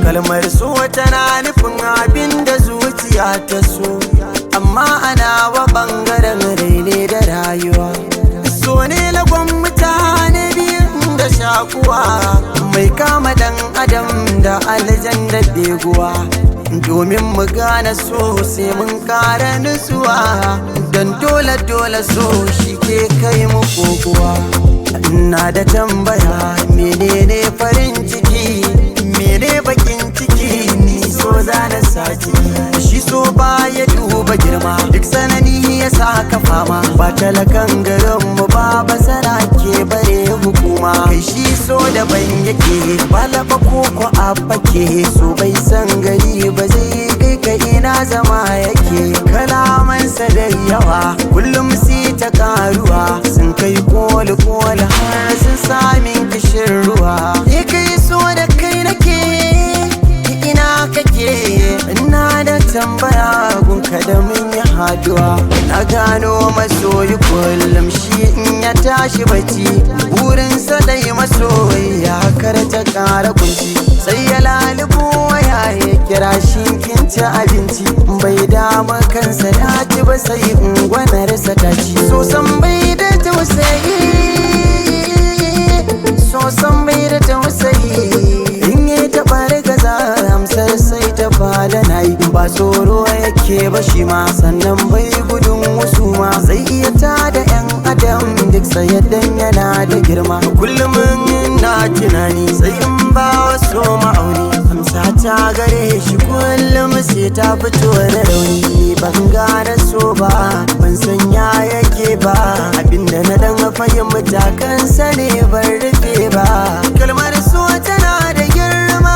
kalmar so tana nufin abin da zuciya ta so, amma ana wa bangaren raine da rayuwa. So ne lagon mutane biyun da shakuwa, mai kama dan adam da aljan da beguwa. Domin mu gane so sai mun kara nutsuwa, don dole so shi ke kai mu kokowa. Ina da tambaya, menene farin ciki, mene bakin ciki, ni so zana sace. Shi so ba ya duba girma, duk sanani ya saka fama. Ba talakan garinmu ba basara ke bare hukuma. Kai shi so daban yake, balaba koko a fake. So bai san gari ba zai kai ka ina zama yake. Kalamansa da yawa kullum sai ta karuwa, sun kai koli har sun samin kishin ruwa. Ni kai so da kai nake, ina kake? Ina da tambaya gunka da mun yi haduwa. Na gano masoyi kullum shi in ya tashi bacci, burinsa dai masoyi ya karta kara kunci. Sai ya lalubo waya ya kira shi kin ci abinci, bai dama kansa ya ci ba sai ungwanarsa ta ci. So san bai da tausayi, so san bai da tausayi. In yi taɓa gaza amsar sai ta fada na yi. Ba tsoro yake ba shi ma, sannan bai gudun wasu ma. Zai iya tada 'yan adam duk sayaddan yana da girma. Kullum na tunani sai in ba wasu ma'auni, amsa ta gare shi kullum sai ta fito da rauni. Ban gane so ba, ban san ya yake ba, abinda na dan fahimta kansa ne ban rufe ba. Kalmar so tana da girma,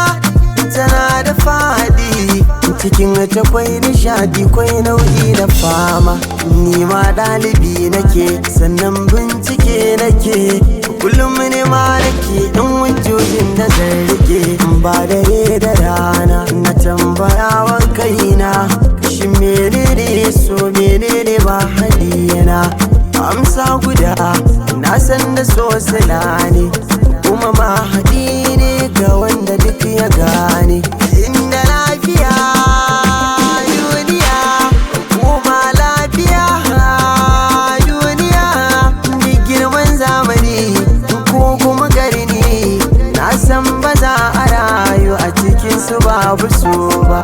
tana da fadi, cikin ta kwai nishadi kwai nau'i da fama. Ni ma ɗalibi nake, sannan bincike nake, kullum ne ma nake ɗan hujjojin da zan rike. Ba dare da rana na tambaya wa kaina, shi menene so menene ba hadiyana. Amsa guda na san da so sila ne, kuma ma haɗi ne ga wanda duk ya gane. Inda lafiya duniya, kuma lafiya duniya. Duk girman zamani ko kuma garni, na san ba za a rayu a cikin su babu so ba.